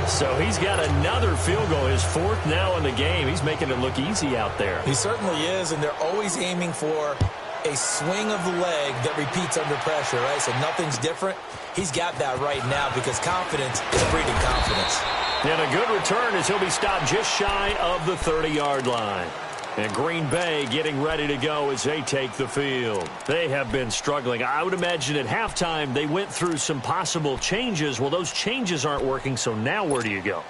Speaker 2: So he's got another field goal, his fourth now in the game. He's making it look easy out there.
Speaker 3: He certainly is, and they're always aiming for a swing of the leg that repeats under pressure, right? So nothing's different. He's got that right now because confidence is breeding confidence.
Speaker 2: And a good return as he'll be stopped just shy of the 30-yard line. And Green Bay getting ready to go as they take the field. They have been struggling. I would imagine at halftime they went through some possible changes. Well, those changes aren't working, so now where do you go?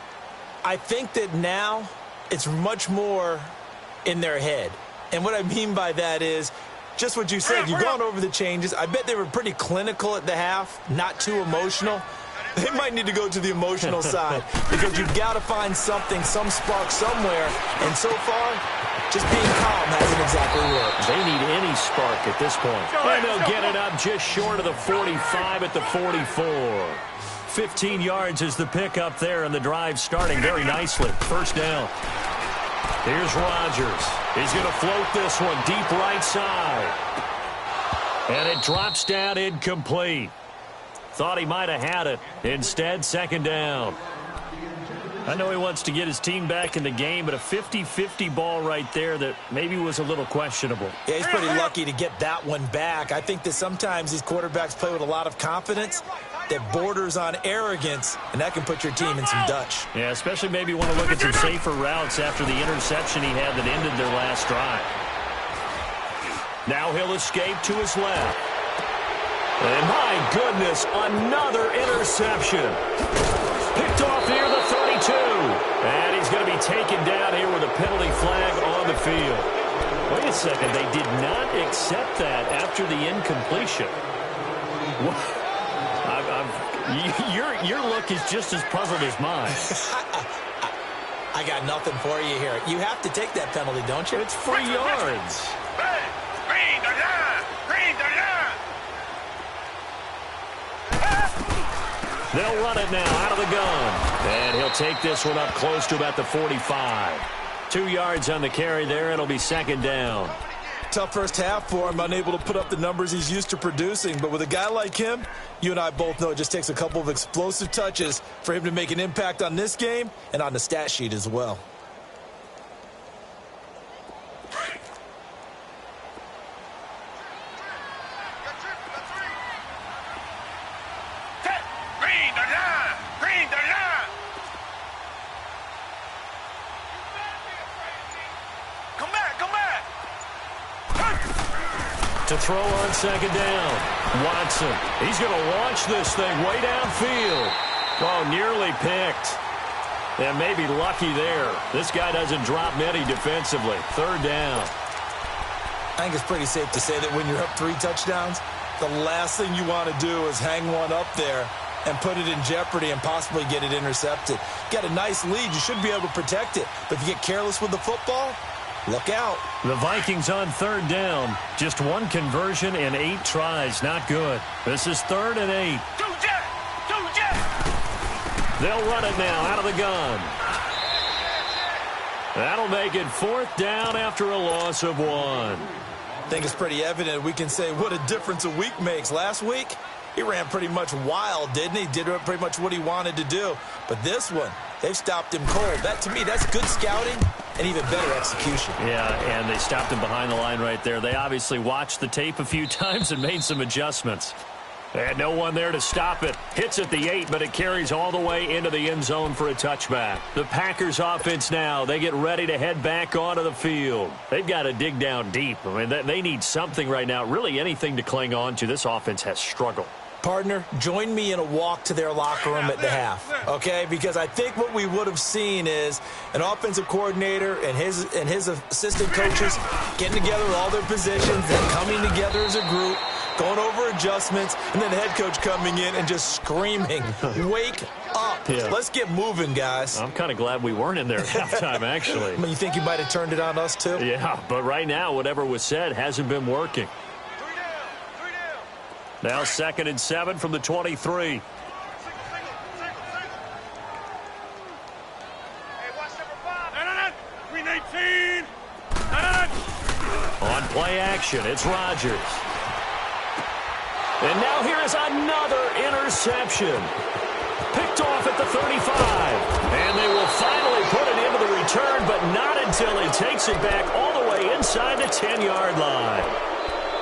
Speaker 3: I think that now it's much more in their head. And what I mean by that is just what you said. You've gone over the changes. I bet they were pretty clinical at the half, not too emotional. They might need to go to the emotional side because you've got to find something, some spark somewhere. And so far, just being calm hasn't exactly worked.
Speaker 2: They need any spark at this point. And they'll get it up just short of the 45 at the 44. 15 yards is the pickup there, and the drive starting very nicely. First down. Here's Rodgers. He's going to float this one deep right side. And it drops down incomplete. Thought he might have had it. Instead, second down. I know he wants to get his team back in the game, but a 50-50 ball right there that maybe was a little questionable.
Speaker 3: Yeah, he's pretty lucky to get that one back. I think that sometimes these quarterbacks play with a lot of confidence that borders on arrogance, and that can put your team in some Dutch.
Speaker 2: Yeah, especially maybe want to look at some safer routes after the interception he had that ended their last drive. Now he'll escape to his left. And my goodness, another interception. Picked off near the 32. And he's going to be taken down here with a penalty flag on the field. Wait a second, they did not accept that after the incompletion. Your look is just as puzzled as mine.
Speaker 3: I got nothing for you here. You have to take that penalty, don't you?
Speaker 2: It's 3 yards. They'll run it now out of the gun. And he'll take this one up close to about the 45. 2 yards on the carry there. It'll be second down.
Speaker 3: Tough first half for him, unable to put up the numbers he's used to producing. But with a guy like him, you and I both know it just takes a couple of explosive touches for him to make an impact on this game and on the stat sheet as well.
Speaker 2: To throw on second down. Watson. He's going to launch this thing way downfield. Oh, nearly picked. And maybe lucky there. This guy doesn't drop many defensively. Third down.
Speaker 3: I think it's pretty safe to say that when you're up 3 touchdowns, the last thing you want to do is hang one up there and put it in jeopardy and possibly get it intercepted. Got a nice lead. You should be able to protect it. But if you get careless with the football, look out.
Speaker 2: The Vikings on third down. Just 1 conversion and 8 tries. Not good. This is 3rd and 8. They'll run it now out of the gun. That'll make it 4th down after a loss of 1.
Speaker 3: I think it's pretty evident. We can say what a difference a week makes. Last week, he ran pretty much wild, didn't he? Did pretty much what he wanted to do. But this one, they've stopped him cold. That, to me, that's good scouting and even better execution.
Speaker 2: Yeah, and they stopped him behind the line right there. They obviously watched the tape a few times and made some adjustments. And no one there to stop it. Hits at the 8, but it carries all the way into the end zone for a touchback. The Packers offense now, they get ready to head back onto the field. They've got to dig down deep. I mean, they need something right now, really anything to cling on to. This offense has struggled.
Speaker 3: Partner, join me in a walk to their locker room at the half, okay? Because I think what we would have seen is an offensive coordinator and his assistant coaches getting together with all their positions and coming together as a group, going over adjustments, and then the head coach coming in and just screaming, wake up. Yeah. Let's get moving, guys.
Speaker 2: I'm kind of glad we weren't in there at halftime, actually.
Speaker 3: You think you might have turned it on us, too?
Speaker 2: Yeah, but right now, whatever was said hasn't been working. Now 2nd and 7 from the 23.
Speaker 4: Hey, watch number 5. No. 319.
Speaker 2: Play action. It's Rodgers. And now here is another interception. Picked off at the 35. And they will finally put it into the return, but not until he takes it back all the way inside the 10-yard line.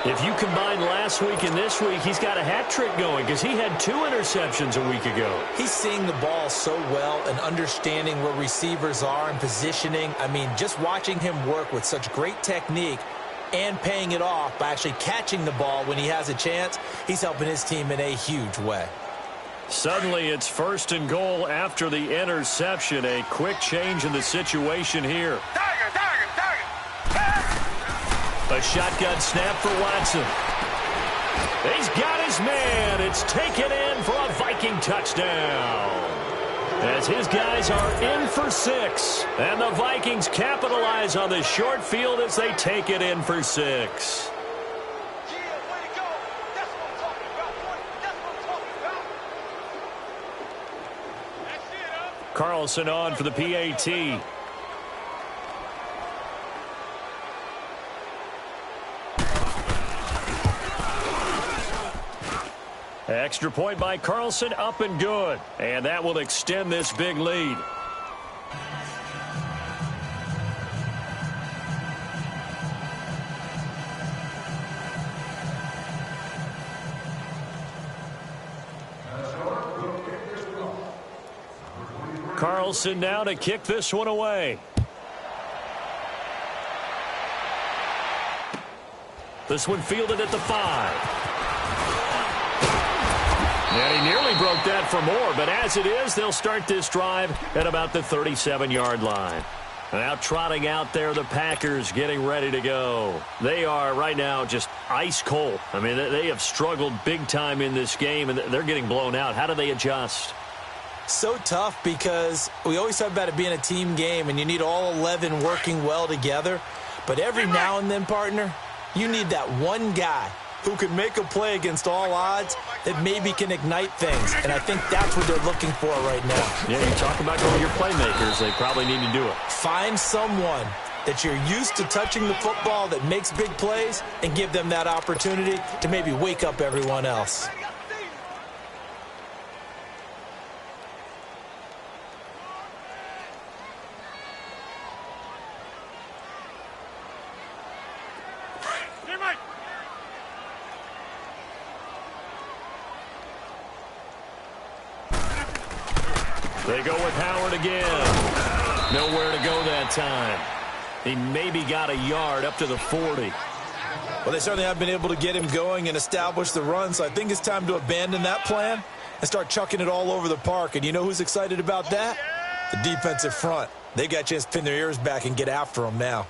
Speaker 2: If you combine last week and this week, he's got a hat trick going because he had 2 interceptions a week ago.
Speaker 3: He's seeing the ball so well and understanding where receivers are and positioning. I mean, just watching him work with such great technique and paying it off by actually catching the ball when he has a chance, he's helping his team in a huge way.
Speaker 2: Suddenly, it's 1st and goal after the interception. A quick change in the situation here. A shotgun snap for Watson. He's got his man. It's taken in for a Viking touchdown. As his guys are in for 6. And the Vikings capitalize on the short field as they take it in for 6. Carlson on for the PAT. Extra point by Carlson, up and good. And that will extend this big lead. Carlson now to kick this one away. This one fielded at the 5. And he nearly broke that for more, but as it is, they'll start this drive at about the 37-yard line. Now trotting out there, the Packers getting ready to go. They are right now just ice cold. I mean, they have struggled big time in this game, and they're getting blown out. How do they adjust?
Speaker 3: So tough because we always talk about it being a team game, and you need all 11 working well together. But every now and then, partner, you need that one guy who can make a play against all odds that maybe can ignite things. And I think that's what they're looking for right now.
Speaker 2: Yeah, you talk about going your playmakers. They probably need to do it.
Speaker 3: Find someone that you're used to touching the football that makes big plays and give them that opportunity to maybe wake up everyone else.
Speaker 2: They go with Howard again. Nowhere to go that time. He maybe got a yard up to the 40.
Speaker 3: Well, they certainly have been able to get him going and establish the run, so I think it's time to abandon that plan and start chucking it all over the park. And you know who's excited about that? The defensive front. They got a chance to pin their ears back and get after him now.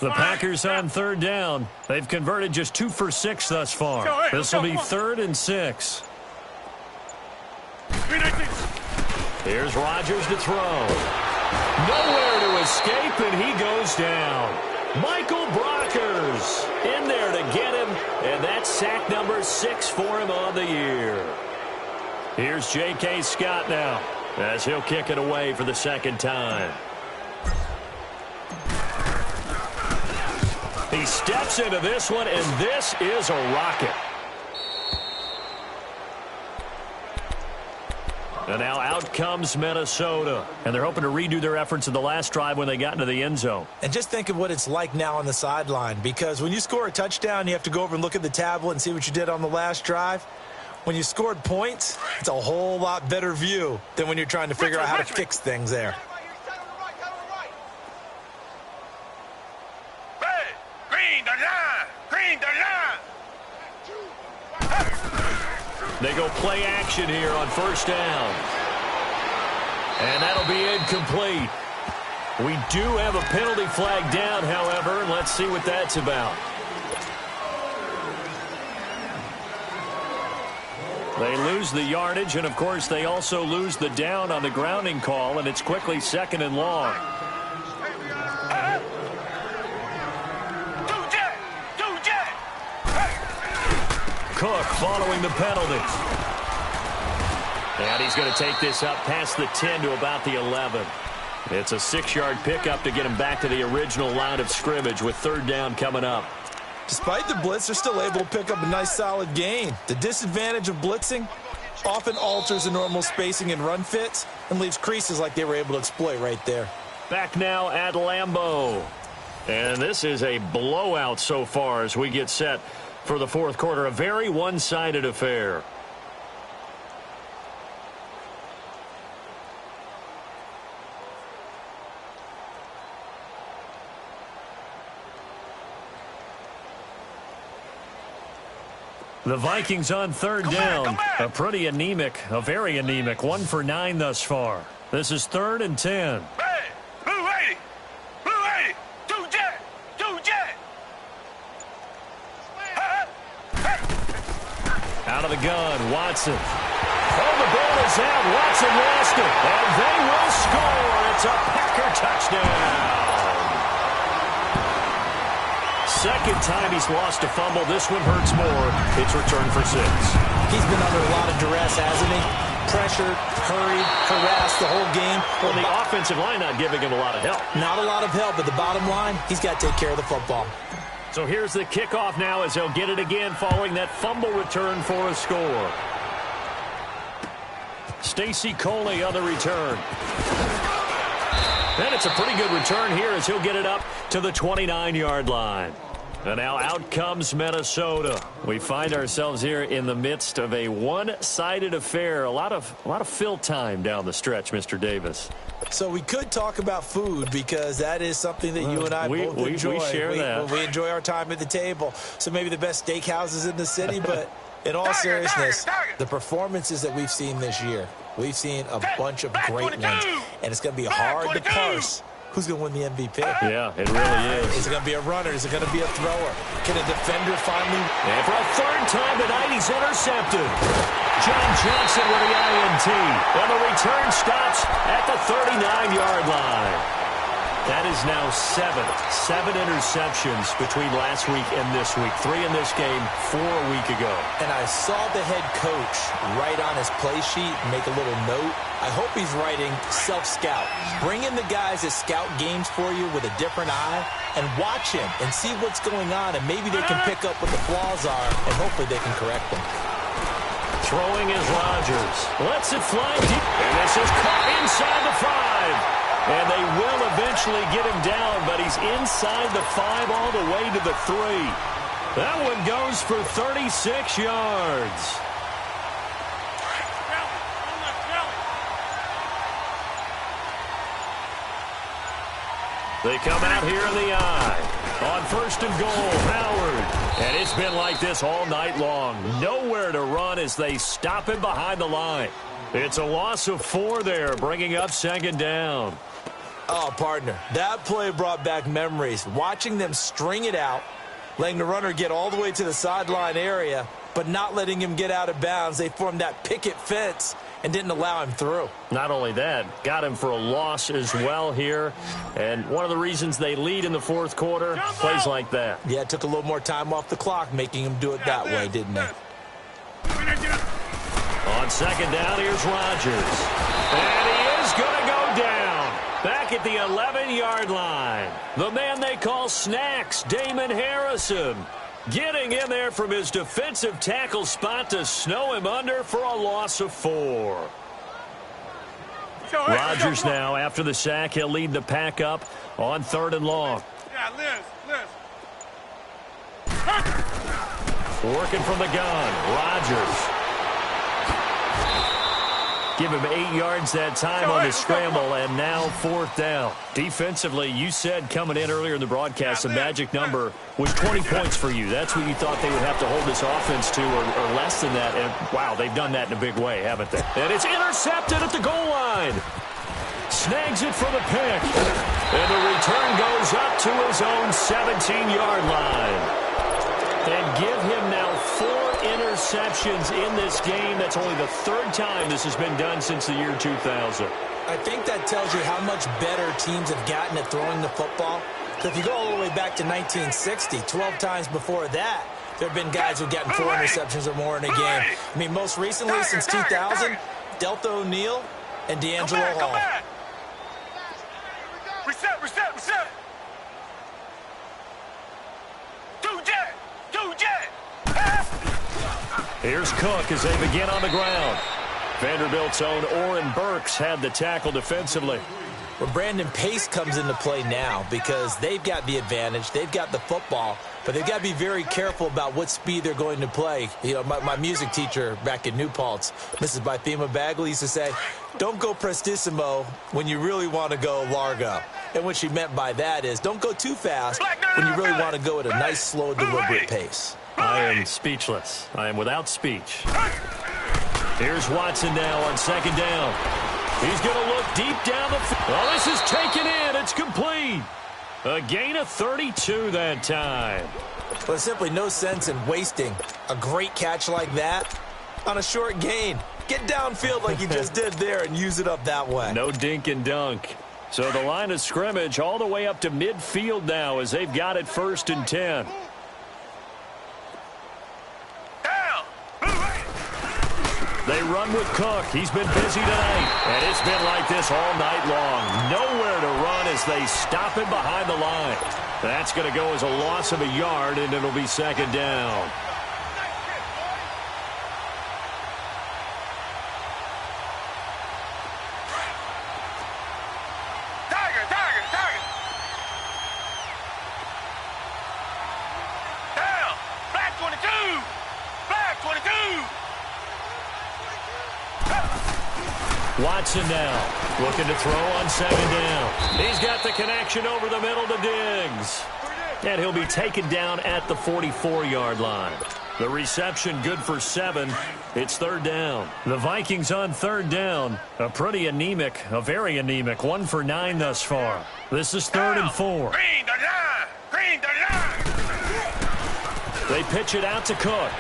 Speaker 2: The Packers on 3rd down. They've converted just 2 for 6 thus far. This will be 3rd and 6. Here's Rodgers to throw. Nowhere to escape, and he goes down. Michael Brockers in there to get him, and that's sack number 6 for him on the year. Here's J.K. Scott now, as he'll kick it away for the 2nd time. He steps into this one, and this is a rocket. And now out comes Minnesota. And they're hoping to redo their efforts in the last drive when they got into the end zone.
Speaker 3: And just think of what it's like now on the sideline, because when you score a touchdown, you have to go over and look at the tablet and see what you did on the last drive. When you scored points, it's a whole lot better view than when you're trying to figure out how to fix things there.
Speaker 2: They go play action here on 1st down. And that'll be incomplete. We do have a penalty flag down, however, and let's see what that's about. They lose the yardage, and, of course, they also lose the down on the grounding call, and it's quickly 2nd and long. Cook following the penalty. And he's going to take this up past the 10 to about the 11. It's a 6-yard pickup to get him back to the original line of scrimmage with 3rd down coming up.
Speaker 3: Despite the blitz, they're still able to pick up a nice solid gain. The disadvantage of blitzing often alters the normal spacing and run fits and leaves creases like they were able to exploit right there.
Speaker 2: Back now at Lambeau. And this is a blowout so far as we get set for the 4th quarter. A very one-sided affair. The Vikings on 3rd down. A very anemic 1 for 9 thus far. This is 3rd and 10. Out of the gun, Watson. Oh, the ball is out. Watson lost it. And they will score. It's a Packer touchdown. Second time he's lost a fumble. This one hurts more. It's returned for 6.
Speaker 3: He's been under a lot of duress, hasn't he? Pressured, hurried, harassed the whole game.
Speaker 2: Well, the offensive line not giving him a lot of help.
Speaker 3: Not a lot of help, but the bottom line, he's got to take care of the football.
Speaker 2: So here's the kickoff now as they'll get it again following that fumble return for a score. Stacy Coley on the return. And it's a pretty good return here as he'll get it up to the 29-yard line. And now out comes Minnesota. We find ourselves here in the midst of a one-sided affair. A lot of fill time down the stretch, Mr. Davis.
Speaker 3: So we could talk about food because that is something that you and I both enjoy.
Speaker 2: We share that.
Speaker 3: We enjoy our time at the table. So maybe the best steakhouses in the city, but in all seriousness, the performances that we've seen this year, we've seen a bunch of great ones, and it's going to be hard to parse who's going to win the MVP.
Speaker 2: Yeah, it really is.
Speaker 3: Is it going to be a runner? Is it going to be a thrower? Can a defender finally?
Speaker 2: And for a 3rd time tonight, he's intercepted. John Johnson with the INT. And the return stops at the 39-yard line. That is now 7 interceptions between last week and this week. 3 in this game, 4 a week ago.
Speaker 3: And I saw the head coach write on his play sheet and make a little note. I hope he's writing self-scout. Bring in the guys that scout games for you with a different eye and watch him and see what's going on, and maybe they can pick up what the flaws are, and hopefully they can correct them.
Speaker 2: Throwing is Rodgers. Lets it fly deep. And this is caught inside the 5. And they will eventually get him down, but he's inside the 5 all the way to the 3. That one goes for 36 yards. They come out here in the eye. On 1st and goal, Howard. And it's been like this all night long. Nowhere to run as they stop him behind the line. It's a loss of 4 there, bringing up 2nd down.
Speaker 3: Oh, partner, that play brought back memories. Watching them string it out, letting the runner get all the way to the sideline area, but not letting him get out of bounds. They formed that picket fence and didn't allow him through.
Speaker 2: Not only that, got him for a loss as well here. And one of the reasons they lead in the 4th quarter, plays like that.
Speaker 3: Yeah, it took a little more time off the clock, making him do it that way, didn't it?
Speaker 2: On 2nd down, here's Rodgers. And he is going to go down. Back at the 11-yard line. The man they call Snacks, Damon Harrison. Getting in there from his defensive tackle spot to snow him under for a loss of 4. Rodgers now, after the sack, he'll lead the pack up on 3rd and long. Working from the gun, Rodgers. Give him 8 yards that time on the scramble, and now 4th down. Defensively, you said coming in earlier in the broadcast, the magic number was 20 points for you. That's what you thought they would have to hold this offense to, or less than that. And, wow, they've done that in a big way, haven't they? And it's intercepted at the goal line. Snags it for the pick. And the return goes up to his own 17-yard line. And give him now 4 interceptions in this game. That's only the 3rd time this has been done since the year 2000.
Speaker 3: I think that tells you how much better teams have gotten at throwing the football. Because if you go all the way back to 1960, 12 times before that, there have been guys who've gotten 4 interceptions or more in a game. I mean, most recently, since 2000, Delta O'Neal and D'Angelo Hall.
Speaker 2: Here's Cook as they begin on the ground. Vanderbilt's own Oren Burks had the tackle defensively.
Speaker 3: Well, Brandon, pace comes into play now because they've got the advantage. They've got the football, but they've got to be very careful about what speed they're going to play. You know, my music teacher back in New Paltz, Mrs. Bythema Bagley, used to say, don't go prestissimo when you really want to go largo. And what she meant by that is don't go too fast when you really want to go at a nice, slow, deliberate pace.
Speaker 2: I am speechless. I am without speech. Here's Watson now on second down. He's going to look deep down the field. Well, this is taken in. It's complete. A gain of 32 that time.
Speaker 3: Well, there's simply no sense in wasting a great catch like that on a short gain. Get downfield like you just did there and use it up that way.
Speaker 2: No dink and dunk. So the line of scrimmage all the way up to midfield now as they've got it 1st and 10. They run with Cook. He's been busy tonight. And it's been like this all night long. Nowhere to run as they stop him behind the line. That's going to go as a loss of a yard, and it'll be second down.
Speaker 4: Down. Black 22. Black 22.
Speaker 2: Watson now looking to throw on second down. He's got the connection over the middle to Diggs. And he'll be taken down at the 44-yard line. The reception good for 7. It's 3rd down. The Vikings on 3rd down. A very anemic 1 for 9 thus far. This is 3rd and 4.
Speaker 4: Green 39. Green 39.
Speaker 2: They pitch it out to Cook.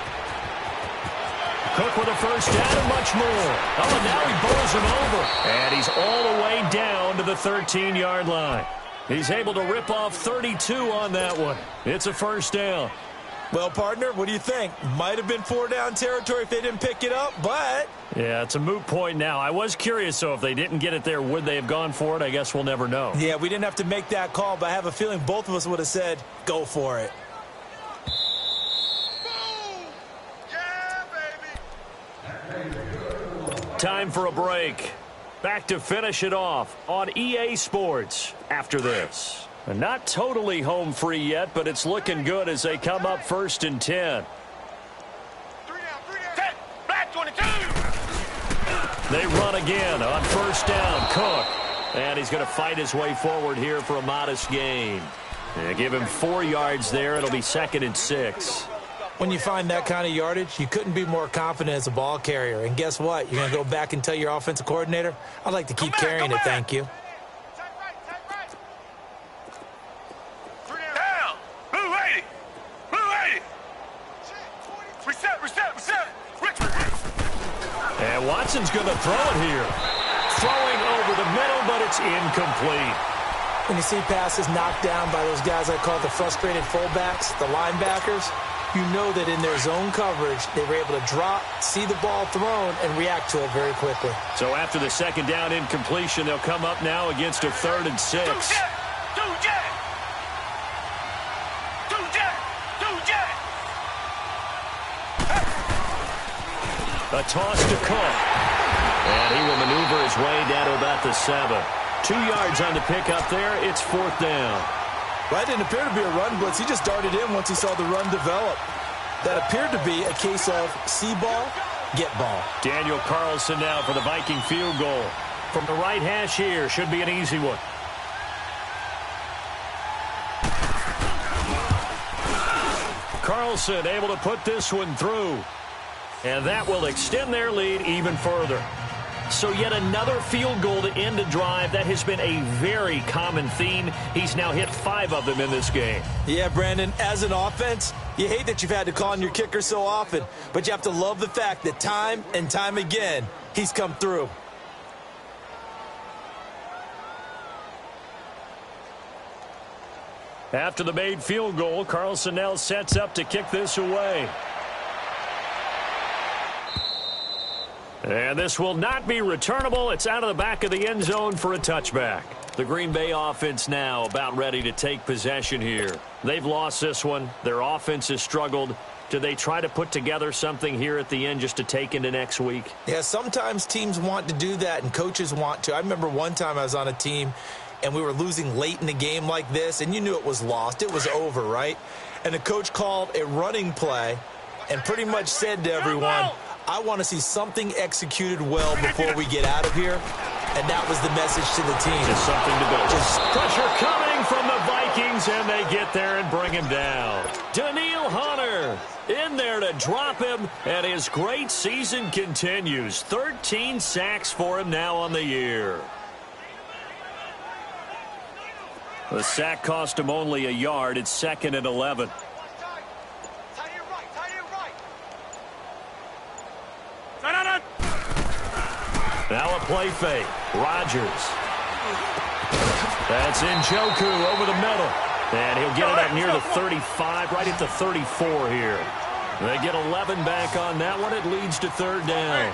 Speaker 2: Cook with a first down and much more. Oh, and now he bowls him over. And he's all the way down to the 13-yard line. He's able to rip off 32 on that one. It's a first down.
Speaker 3: Well, partner, what do you think? Might have been 4-down territory if they didn't pick it up, but...
Speaker 2: Yeah, it's a moot point now. I was curious, so if they didn't get it there, would they have gone for it? I guess we'll never know.
Speaker 3: Yeah, we didn't have to make that call, but I have a feeling both of us would have said, go for it.
Speaker 2: Time for a break. Back to finish it off on EA Sports after this. Not totally home free yet, but it's looking good as they come up 1st and 10.
Speaker 4: 3 down. Black 22.
Speaker 2: They run again on 1st down. Cook. And he's going to fight his way forward here for a modest gain. They give him 4 yards there. It'll be 2nd and 6.
Speaker 3: When you find that kind of yardage, you couldn't be more confident as a ball carrier. And guess what? You're going to go back and tell your offensive coordinator, I'd like to keep carrying it, thank you.
Speaker 4: Down. Blue 80. Blue 80. Reset.
Speaker 2: And Watson's going to throw it here. Throwing over the middle, but it's incomplete.
Speaker 3: When you see passes knocked down by those guys I call the frustrated fullbacks, the linebackers, you know that in their zone coverage, they were able to drop, see the ball thrown, and react to it very quickly.
Speaker 2: So after the 2nd down incompletion, they'll come up now against a 3rd and 6.
Speaker 4: Two jet.
Speaker 2: A toss to Cook. And he will maneuver his way down to about the 7. 2 yards on the pickup there. It's 4th down.
Speaker 3: Well, that didn't appear to be a run blitz. He just darted in once he saw the run develop. That appeared to be a case of see ball, get ball.
Speaker 2: Daniel Carlson now for the Viking field goal. From the right hash here, should be an easy one. Carlson able to put this one through. And that will extend their lead even further. So yet another field goal to end a drive. That has been a very common theme. He's now hit 5 of them in this game.
Speaker 3: Yeah, Brandon, as an offense, you hate that you've had to call on your kicker so often, but you have to love the fact that time and time again, he's come through.
Speaker 2: After the made field goal, Carlson now sets up to kick this away. And this will not be returnable. It's out of the back of the end zone for a touchback. The Green Bay offense now about ready to take possession here. They've lost this one. Their offense has struggled. Do they try to put together something here at the end just to take into next week?
Speaker 3: Yeah, sometimes teams want to do that and coaches want to. I remember one time I was on a team and we were losing late in the game like this, and you knew it was lost. It was over, right? And the coach called a running play and pretty much said to everyone, I want to see something executed well before we get out of here. And that was the message to the team.
Speaker 2: Just something to build. Just pressure coming from the Vikings, and they get there and bring him down. Daniil Hunter in there to drop him, and his great season continues. 13 sacks for him now on the year. The sack cost him only a yard. It's 2nd and 11. Now a play fake. Rodgers. That's Njoku over the middle. And he'll get it up near the 35, right at the 34 here. They get 11 back on that one. It leads to 3rd down.